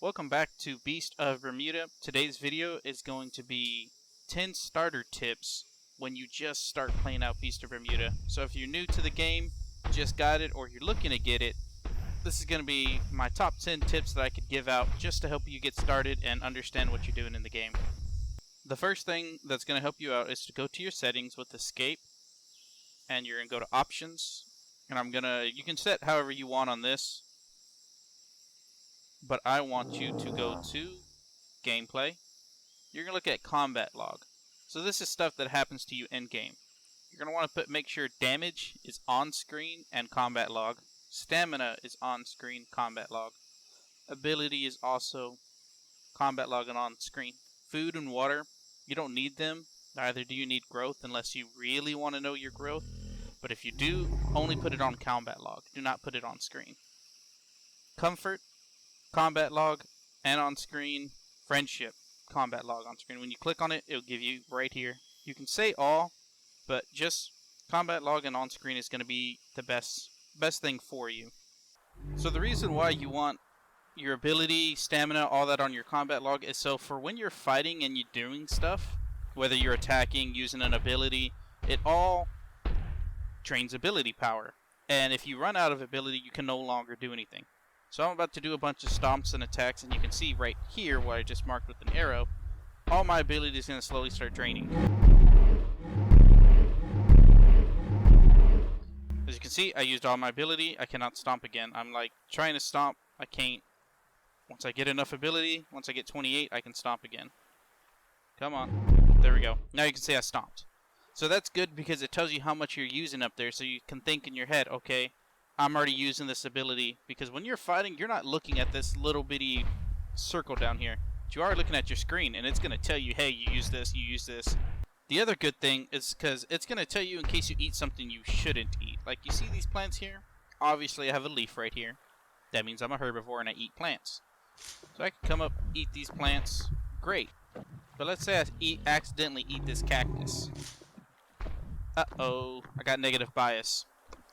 Welcome back to Beast of Bermuda. Today's video is going to be 10 starter tips when you just start playing out Beast of Bermuda. So if you're new to the game, just got it, or you're looking to get it, this is going to be my top 10 tips that I could give out just to help you get started and understand what you're doing in the game. The first thing that's going to help you out is to go to your settings with Escape, and you're going to go to Options, and you can set however you want on this, but I want you to go to Gameplay. You're going to look at Combat Log. So this is stuff that happens to you in game. You're going to want to make sure damage is on screen and Combat Log. Stamina is on screen, Combat Log. Ability is also Combat Log and on screen. Food and water, you don't need them. Neither do you need growth unless you really want to know your growth. But if you do, only put it on Combat Log. Do not put it on screen. Comfort, Combat Log, and on screen. Friendship, Combat Log on screen. When you click on it, it'll give you right here. You can say all, but just Combat Log and on screen is going to be the best thing for you. So the reason why you want your ability, stamina, all that on your Combat Log is so for when you're fighting and you're doing stuff, whether you're attacking, using an ability, it all drains ability power. And if you run out of ability, you can no longer do anything. So I'm about to do a bunch of stomps and attacks, and you can see right here where I just marked with an arrow, all my ability is going to slowly start draining. As you can see, I used all my ability. I cannot stomp again. I'm like trying to stomp. I can't. Once I get enough ability, once I get 28, I can stomp again. Come on. There we go. Now you can see I stomped. So that's good because it tells you how much you're using up there, so you can think in your head, okay, I'm already using this ability, because when you're fighting, you're not looking at this little bitty circle down here. But you are looking at your screen, and it's going to tell you, hey, you use this, you use this. The other good thing is because it's going to tell you in case you eat something you shouldn't eat. Like, you see these plants here? Obviously, I have a leaf right here. That means I'm a herbivore and I eat plants. So I can come up, eat these plants. Great. But let's say I accidentally eat this cactus. Uh-oh, I got negative bias.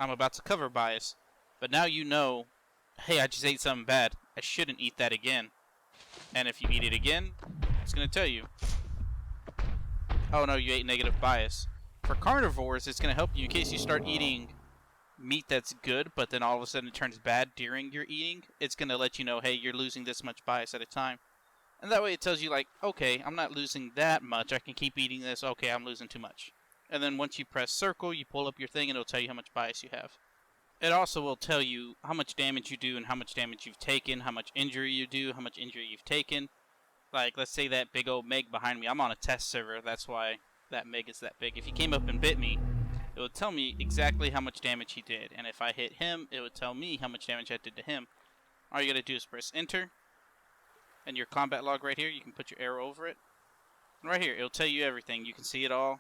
I'm about to cover bias, but now you know, hey, I just ate something bad. I shouldn't eat that again. And if you eat it again, it's going to tell you, oh no, you ate negative bias. For carnivores, it's going to help you in case you start eating meat that's good, but then all of a sudden it turns bad during your eating. It's going to let you know, hey, you're losing this much bias at a time. And that way it tells you, like, okay, I'm not losing that much. I can keep eating this. Okay, I'm losing too much. And then once you press circle, you pull up your thing, and it'll tell you how much bias you have. It also will tell you how much damage you do and how much damage you've taken, how much injury you do, how much injury you've taken. Like, let's say that big old Meg behind me. I'm on a test server. That's why that Meg is that big. If he came up and bit me, it would tell me exactly how much damage he did. And if I hit him, it would tell me how much damage I did to him. All you got to do is press enter. And your combat log right here, you can put your arrow over it. And right here, it'll tell you everything. You can see it all.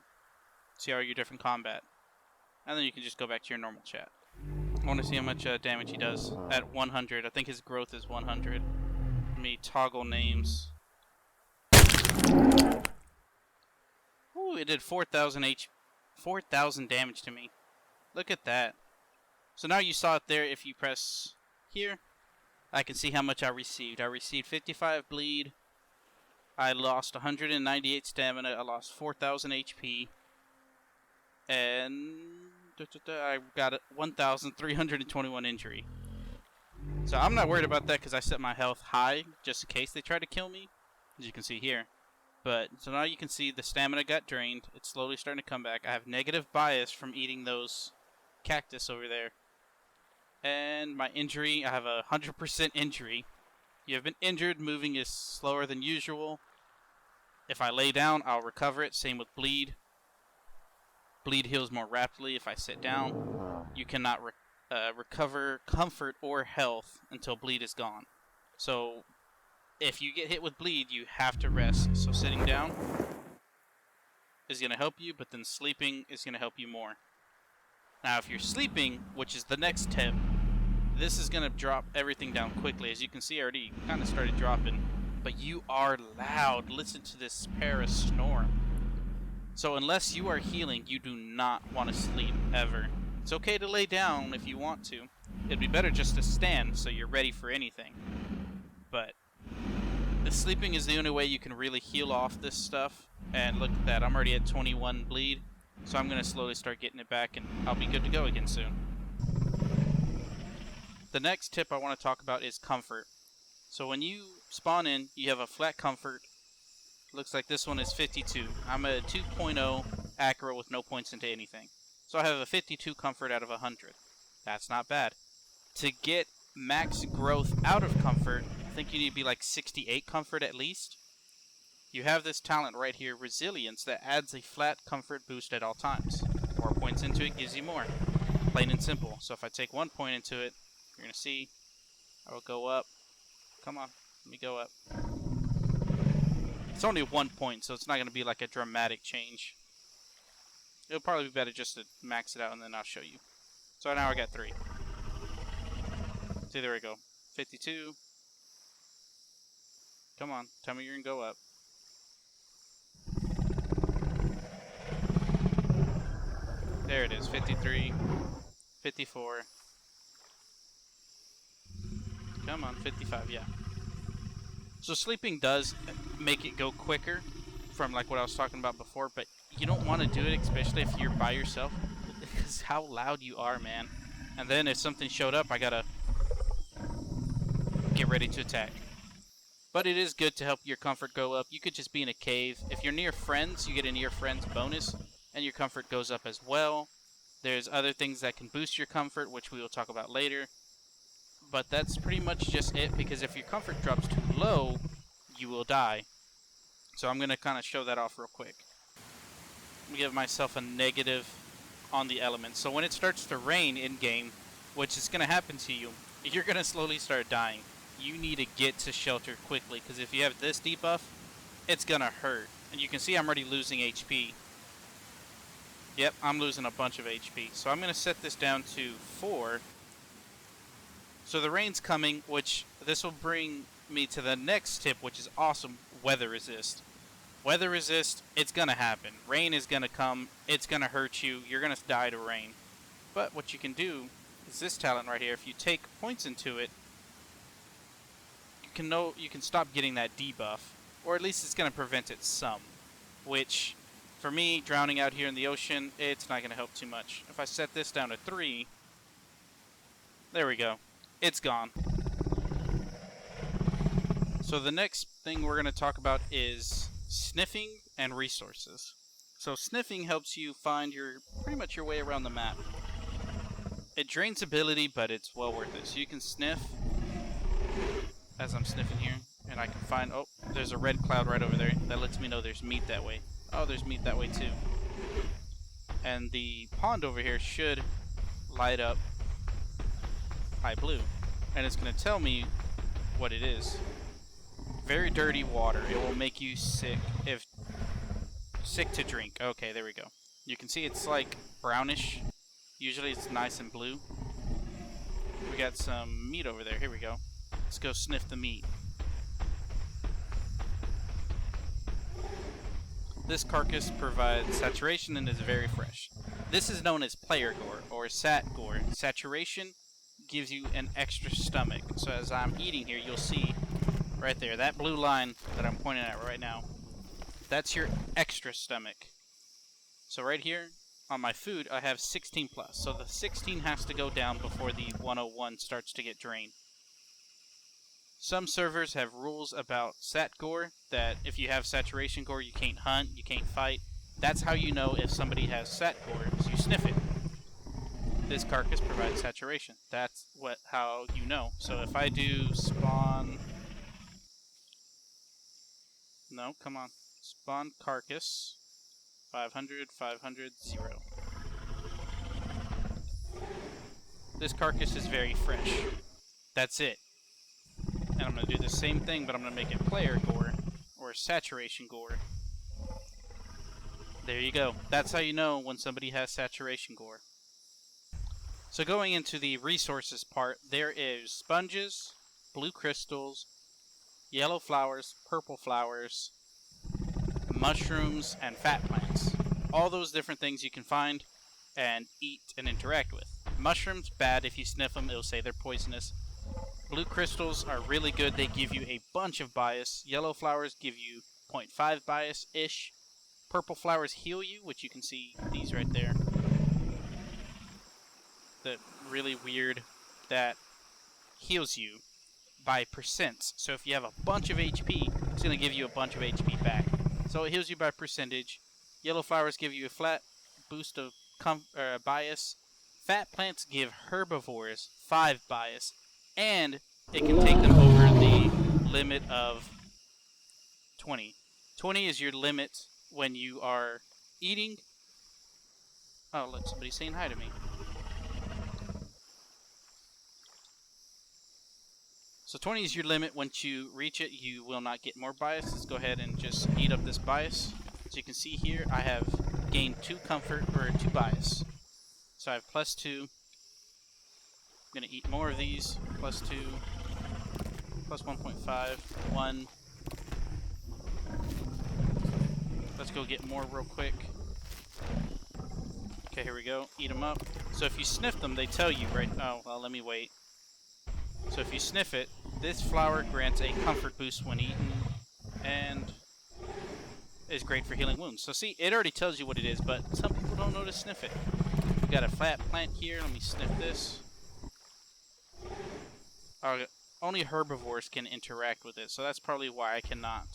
See all your different combat. And then you can just go back to your normal chat. I want to see how much damage he does at 100. I think his growth is 100. Let me toggle names. Ooh, it did 4,000 damage to me. Look at that. So now you saw it there. If you press here, I can see how much I received. I received 55 bleed. I lost 198 stamina. I lost 4,000 HP. And I got 1,321 injury. So I'm not worried about that because I set my health high just in case they try to kill me, as you can see here. But so now you can see the stamina got drained. It's slowly starting to come back. I have negative bias from eating those cactus over there. And my injury, I have 100% injury. You have been injured. Moving is slower than usual. If I lay down, I'll recover it. Same with bleed. Bleed heals more rapidly if I sit down. You cannot recover comfort or health until bleed is gone. So if you get hit with bleed, you have to rest. So sitting down is going to help you, but then sleeping is going to help you more. Now if you're sleeping, which is the next tip, this is going to drop everything down quickly. As you can see, I already kind of started dropping. But you are loud. Listen to this para snore. So unless you are healing, you do not want to sleep, ever. It's okay to lay down if you want to. It'd be better just to stand so you're ready for anything. But Sleeping is the only way you can really heal off this stuff. And look at that, I'm already at 21 bleed. So I'm going to slowly start getting it back, and I'll be good to go again soon. The next tip I want to talk about is comfort. So when you spawn in, you have a flat comfort. Looks like this one is 52. I'm a 2.0 accurate with no points into anything. So I have a 52 comfort out of 100. That's not bad. To get max growth out of comfort, I think you need to be like 68 comfort at least. You have this talent right here, Resilience, that adds a flat comfort boost at all times. More points into it gives you more. Plain and simple. So if I take 1 point into it, you're going to see I will go up. Come on, let me go up. It's only 1 point, so it's not going to be like a dramatic change. It'll probably be better just to max it out, and then I'll show you. So now I got 3. See, there we go. 52. Come on, tell me you're going to go up. There it is, 53, 54. Come on, 55, yeah. So sleeping does make it go quicker from like what I was talking about before, but you don't want to do it, especially if you're by yourself, because how loud you are, man. And then if something showed up, I gotta get ready to attack. But it is good to help your comfort go up. You could just be in a cave. If you're near friends, you get a near friends bonus, and your comfort goes up as well. There's other things that can boost your comfort, which we will talk about later. But that's pretty much just it, because if your comfort drops too low, you will die. So I'm going to kind of show that off real quick. Let me give myself a negative on the elements. So when it starts to rain in-game, which is going to happen to you, you're going to slowly start dying. You need to get to shelter quickly, because if you have this debuff, it's going to hurt. And you can see I'm already losing HP. Yep, I'm losing a bunch of HP. So I'm going to set this down to 4. So the rain's coming, which this will bring me to the next tip, which is awesome, weather resist. Weather resist, it's going to happen. Rain is going to come, it's going to hurt you, you're going to die to rain. But what you can do is this talent right here. If you take points into it, you can stop getting that debuff, or at least it's going to prevent it some, which for me, drowning out here in the ocean, it's not going to help too much. If I set this down to 3, there we go. It's gone. So the next thing we're going to talk about is sniffing and resources. So sniffing helps you find pretty much your way around the map. It drains ability, but it's well worth it. So you can sniff as I'm sniffing here, and I can find, oh, there's a red cloud right over there. That lets me know there's meat that way. Oh, there's meat that way too. And the pond over here should light up high blue, and it's going to tell me what it is. Very dirty water. It will make you sick if sick to drink. Okay, there we go. You can see it's like brownish. Usually it's nice and blue. We got some meat over there. Here we go. Let's go sniff the meat. This carcass provides saturation and is very fresh. This is known as player gore or sat gore. Saturation gives you an extra stomach. So as I'm eating here, you'll see right there, that blue line that I'm pointing at right now, that's your extra stomach. So right here on my food, I have 16 plus. So the 16 has to go down before the 101 starts to get drained. Some servers have rules about sat gore, that if you have saturation gore, you can't hunt, you can't fight. That's how you know if somebody has sat gore, is you sniff it. This carcass provides saturation. That's how you know. So if I do spawn... No, come on. Spawn carcass, 500, 500, 0. This carcass is very fresh. That's it. And I'm going to do the same thing, but I'm going to make it player gore, or saturation gore. There you go. That's how you know when somebody has saturation gore. So going into the resources part, there is sponges, blue crystals, yellow flowers, purple flowers, mushrooms, and fat plants. All those different things you can find and eat and interact with. Mushrooms, bad. If you sniff them, it'll say they're poisonous. Blue crystals are really good. They give you a bunch of bias. Yellow flowers give you 0.5 bias-ish. Purple flowers heal you, which you can see these right there. The really weird that heals you by percents. So if you have a bunch of HP, it's going to give you a bunch of HP back. So it heals you by percentage. Yellow flowers give you a flat boost of bias. Fat plants give herbivores 5 bias. And it can take them over the limit of 20. 20 is your limit when you are eating. Oh, look, somebody's saying hi to me. So 20 is your limit. Once you reach it, you will not get more bias. Let's go ahead and just eat up this bias. As you can see here, I have gained 2 comfort, or 2 bias. So I have +2. I'm going to eat more of these. +2, plus 1.5, 1. Let's go get more real quick. Okay, here we go. Eat them up. So if you sniff them, they tell you, right? Oh, well, let me wait. So if you sniff it, this flower grants a comfort boost when eaten, and is great for healing wounds. So see, it already tells you what it is, but some people don't know to sniff it. We got a flat plant here. Let me sniff this. Only herbivores can interact with it, so that's probably why I cannot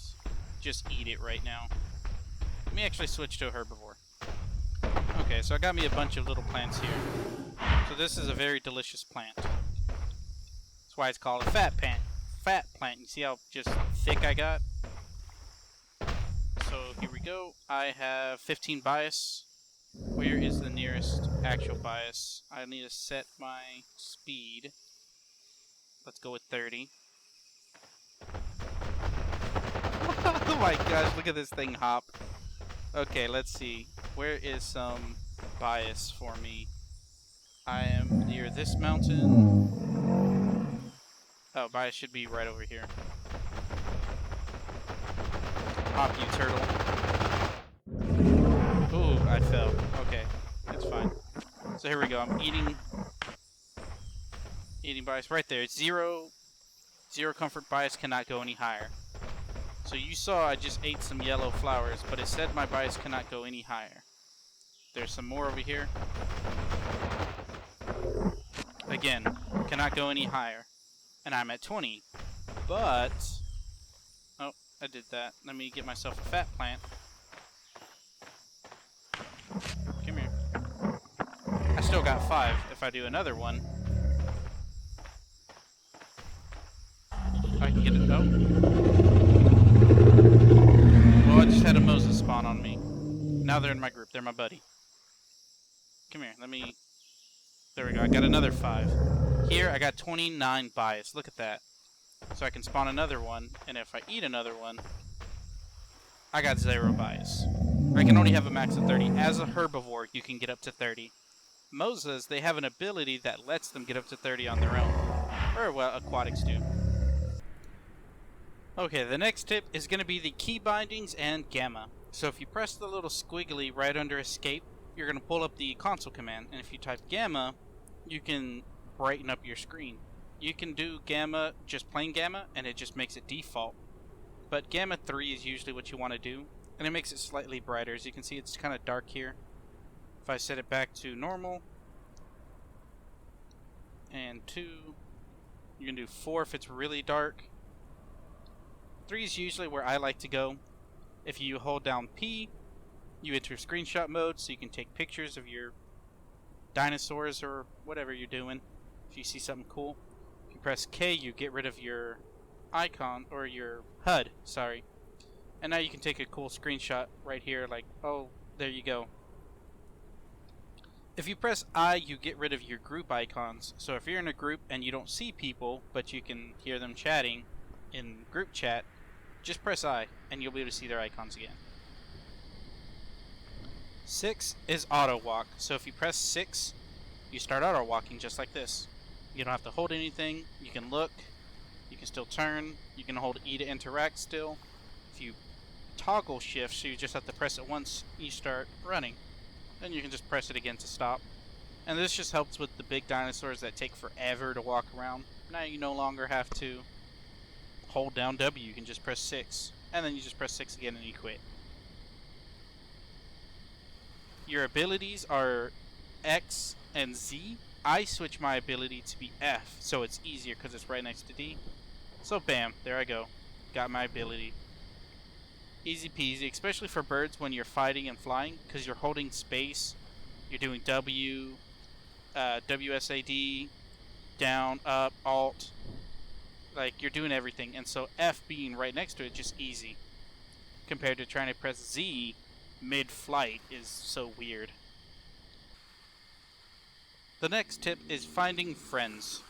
just eat it right now. Let me actually switch to a herbivore. Okay, so I got me a bunch of little plants here. So this is a very delicious plant. That's why it's called a fat plant. Fat plant. You see how just thick I got? So here we go. I have 15 bias. Where is the nearest actual bias? I need to set my speed. Let's go with 30. Oh my gosh, look at this thing hop. Okay, let's see. Where is some bias for me? I am near this mountain. Oh, bias should be right over here. Hop, you turtle. Ooh, I fell. Okay, that's fine. So here we go. I'm eating bias right there. It's 0 comfort bias, cannot go any higher. So you saw I just ate some yellow flowers, but it said my bias cannot go any higher. There's some more over here. Again, cannot go any higher. And I'm at 20. But oh, I did that. Let me get myself a fat plant. Come here. I still got 5 if I do another one. I can get it. Oh. Well, I just had a Moses spawn on me. Now they're in my group. They're my buddy. Come here. Let me... There we go. I got another 5. Here, I got 29 bias. Look at that. So I can spawn another one, and if I eat another one, I got 0 bias. I can only have a max of 30. As a herbivore, you can get up to 30. Moses, they have an ability that lets them get up to 30 on their own. Or, well, aquatics do. Okay, the next tip is going to be the key bindings and gamma. So if you press the little squiggly right under escape, you're going to pull up the console command. And if you type gamma, you can brighten up your screen. You can do gamma, just plain gamma, and it just makes it default. But gamma 3 is usually what you want to do. And it makes it slightly brighter. As you can see, it's kind of dark here. If I set it back to normal, and 2, you can do 4 if it's really dark. 3 is usually where I like to go. If you hold down P, you enter screenshot mode so you can take pictures of your dinosaurs or whatever you're doing. If you see something cool. If you press K, you get rid of your icon, or your HUD, sorry. And now you can take a cool screenshot right here, like, oh, there you go. If you press I, you get rid of your group icons. So if you're in a group and you don't see people, but you can hear them chatting in group chat, just press I, and you'll be able to see their icons again. 6 is auto walk. So if you press 6, you start auto walking just like this. You don't have to hold anything. You can look. You can still turn. You can hold E to interact still. If you toggle shift, so you just have to press it once, you start running. Then you can just press it again to stop. And this just helps with the big dinosaurs that take forever to walk around. Now you no longer have to hold down W. You can just press 6. And then you just press 6 again and you quit. Your abilities are X and Z. I switch my ability to be F, so it's easier because it's right next to D. So bam, there I go. Got my ability. Easy peasy, especially for birds when you're fighting and flying, because you're holding space. You're doing W, WSAD, down, up, Alt. Like, you're doing everything. And so F being right next to it, just easy. Compared to trying to press Z mid-flight is so weird. The next tip is finding friends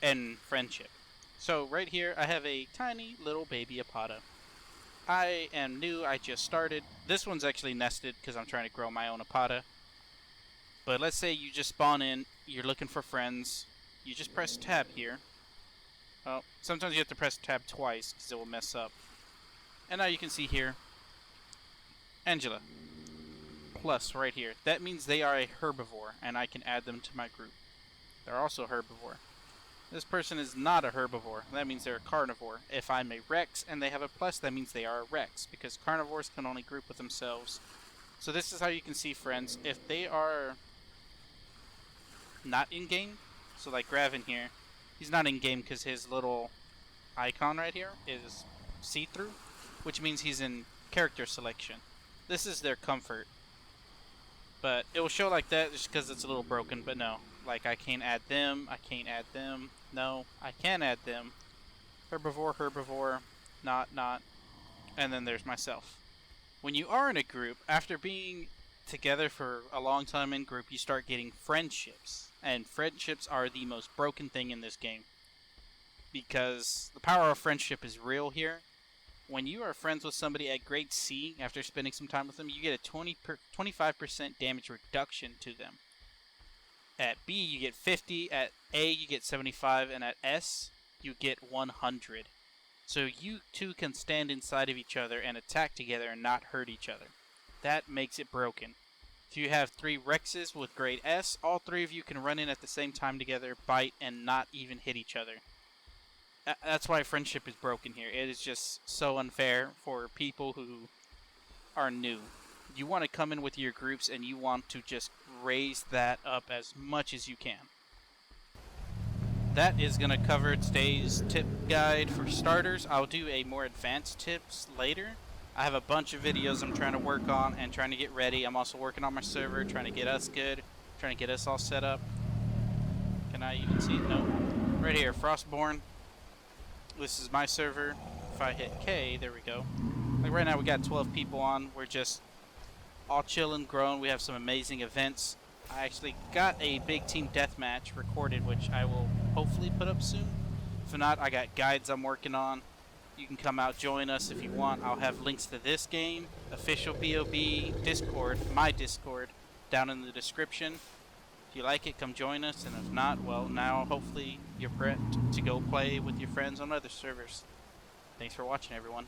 and friendship. So right here, I have a tiny little baby Apata. I am new, I just started. This one's actually nested because I'm trying to grow my own Apata. But let's say you just spawn in, you're looking for friends. You just press tab here. Well, sometimes you have to press tab twice because it will mess up. And now you can see here, Angela. Plus right here. That means they are a herbivore and I can add them to my group. They're also herbivore. This person is not a herbivore. That means they're a carnivore. If I'm a Rex and they have a plus, that means they are a Rex, because carnivores can only group with themselves. So this is how you can see friends. If they are not in-game, so like Gravin here, he's not in-game because his little icon right here is see-through, which means he's in character selection. This is their comfort. But it will show like that just because it's a little broken, but no. Like, I can't add them, I can't add them. No, I can add them. Herbivore, herbivore, not. And then there's myself. When you are in a group, after being together for a long time in group, you start getting friendships. And friendships are the most broken thing in this game. Because the power of friendship is real here. When you are friends with somebody at grade C, after spending some time with them, you get a 25% damage reduction to them. At B, you get 50, at A, you get 75, and at S, you get 100. So you two can stand inside of each other and attack together and not hurt each other. That makes it broken. If you have 3 Rexes with grade S, all 3 of you can run in at the same time together, bite, and not even hit each other. That's why friendship is broken here. It is just so unfair for people who are new. You want to come in with your groups and you want to just raise that up as much as you can. That is going to cover today's tip guide for starters. I'll do a more advanced tips later. I have a bunch of videos I'm trying to work on and trying to get ready. I'm also working on my server, trying to get us good, trying to get us all set up. Can I even see it? No. Right here, Frostborn. This is my server. If I hit K, there we go. Like right now we got 12 people on. We're just all chilling, growing. We have some amazing events. I actually got a big team deathmatch recorded, which I will hopefully put up soon. If not, I got guides I'm working on. You can come out, join us if you want. I'll have links to this game, official BOB, Discord, my Discord, down in the description. If you like it, come join us, and if not, well, now hopefully you're prepped to go play with your friends on other servers. Thanks for watching, everyone.